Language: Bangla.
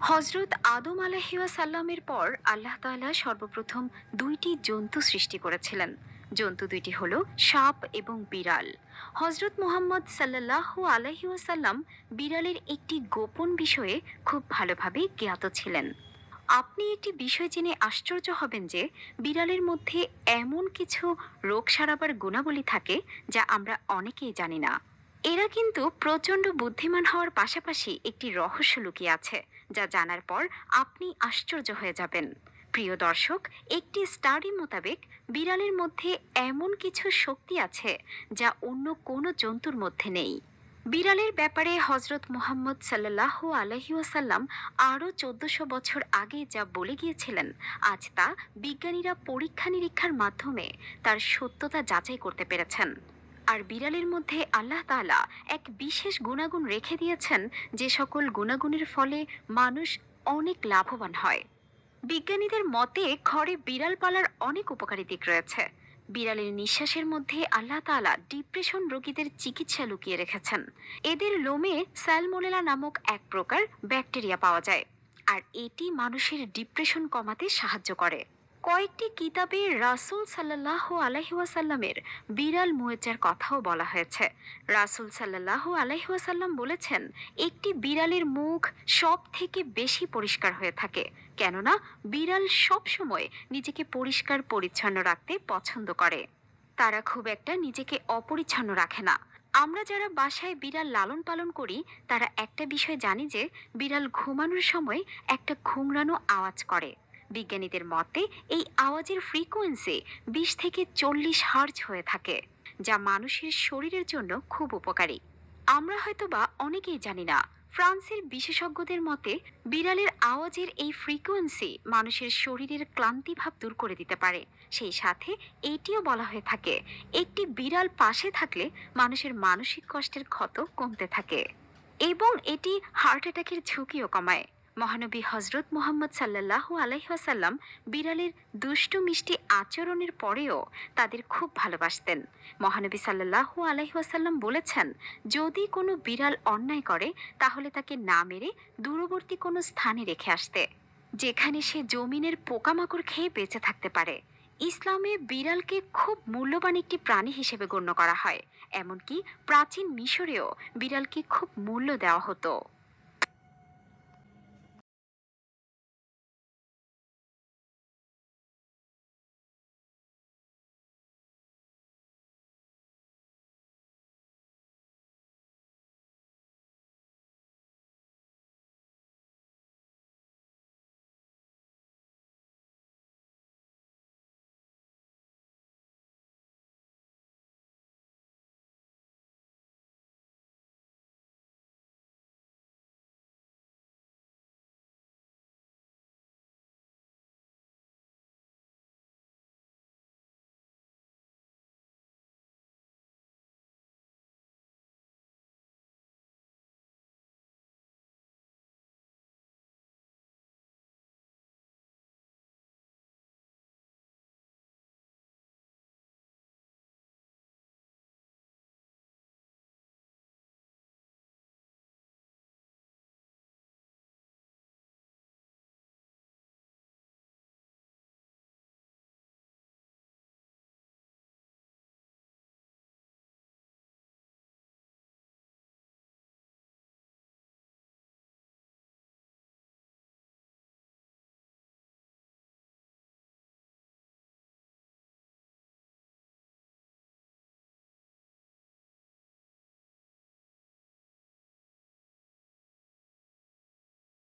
হজরত আদম আলাইহিওয়াসাল্লামের পর আল্লাহ তাআলা সর্বপ্রথম দুইটি জন্তু সৃষ্টি করেছিলেন। জন্তু দুইটি হলো সাপ এবং বিড়াল। হজরত মুহাম্মদ সাল্লাল্লাহু আলাইহিওয়াসাল্লাম বিড়ালের একটি গোপন বিষয়ে খুব ভালোভাবে জ্ঞাত ছিলেন। আপনি একটি বিষয় জেনে আশ্চর্য হবেন যে বিড়ালের মধ্যে এমন কিছু রোগ সারাবার গুণাবলী থাকে যা আমরা অনেকেই জানি না। এরা কিন্তু প্রচণ্ড বুদ্ধিমান হওয়ার পাশাপাশি একটি রহস্য লুকিয়ে আছে, যা জানার পর আপনি আশ্চর্য হয়ে যাবেন। প্রিয় দর্শক, একটি স্টাডি মোতাবেক বিড়ালের মধ্যে এমন কিছু শক্তি আছে যা অন্য কোনো জন্তুর মধ্যে নেই। বিড়ালের ব্যাপারে হজরত মুহাম্মদ সাল্লাল্লাহু আলাইহি ওয়াসাল্লাম আরও 1400 বছর আগে যা বলে গিয়েছিলেন, আজ তা বিজ্ঞানীরা পরীক্ষা নিরীক্ষার মাধ্যমে তার সত্যতা যাচাই করতে পেরেছেন। আর বিড়ালের মধ্যে আল্লাহ তাআলা এক বিশেষ গুণাগুণ রেখে দিয়েছেন, যে সকল গুণাগুণের ফলে মানুষ অনেক লাভবান হয়। বিজ্ঞানীদের মতে ঘরে বিড়াল পালার অনেক উপকারী দিক রয়েছে। বিড়ালের নিঃশ্বাসের মধ্যে আল্লাহ তাআলা ডিপ্রেশন রোগীদের চিকিৎসা লুকিয়ে রেখেছেন। এদের লোমে স্যালমোনেলা নামক এক প্রকার ব্যাকটেরিয়া পাওয়া যায়, আর এটি মানুষের ডিপ্রেশন কমাতে সাহায্য করে। কয়েকটি কিতাবে রাসূল সাল্লাল্লাহু আলাইহি ওয়াসাল্লামের বিড়াল মুয়েজ্জার কথাও বলা হয়েছে। রাসূল সাল্লাল্লাহু আলাইহি ওয়াসাল্লাম বলেছেন, একটি বিড়ালের মুখ সব থেকে বেশি পরিষ্কার হয়ে থাকে, কেননা বিড়াল সব সময় নিজেকে পরিষ্কার পরিচ্ছন্ন রাখতে পছন্দ করে। তারা খুব একটা নিজেকে অপরিচ্ছন্ন রাখে না। আমরা যারা বাসায় বিড়াল লালন পালন করি, তারা একটা বিষয় জানি যে বিড়াল ঘুমানোর সময় একটা ঘুংরানো আওয়াজ করে। বিজ্ঞানীদের মতে এই আওয়াজের ফ্রিকোয়েন্সি 20 থেকে 40 হার্জ হয়ে থাকে, যা মানুষের শরীরের জন্য খুব উপকারী। আমরা হয়তোবা অনেকেই জানি না, ফ্রান্সের বিশেষজ্ঞদের মতে বিড়ালের আওয়াজের এই ফ্রিকোয়েন্সি মানুষের শরীরের ক্লান্তিভাব দূর করে দিতে পারে। সেই সাথে এটিও বলা হয়ে থাকে, একটি বিড়াল পাশে থাকলে মানুষের মানসিক কষ্টের ক্ষত কমতে থাকে এবং এটি হার্ট অ্যাটাকের ঝুঁকিও কমায়। মহানবী হজরত মুহাম্মদ সাল্লাল্লাহু আলাইহি ওয়াসাল্লাম বিড়ালের দুষ্টু মিষ্টি আচরণের পরেও তাদের খুব ভালোবাসতেন। মহানবী সাল্লাল্লাহু আলাইহি ওয়াসাল্লাম বলেছেন, যদি কোনো বিড়াল অন্যায় করে তাহলে তাকে না মেরে দূরবর্তী কোনো স্থানে রেখে আসতে, যেখানে সে জমিনের পোকামাকড় খেয়ে বেঁচে থাকতে পারে। ইসলামে বিড়ালকে খুব মূল্যবান একটি প্রাণী হিসেবে গণ্য করা হয়। এমনকি প্রাচীন মিশরেও বিড়ালকে খুব মূল্য দেওয়া হতো।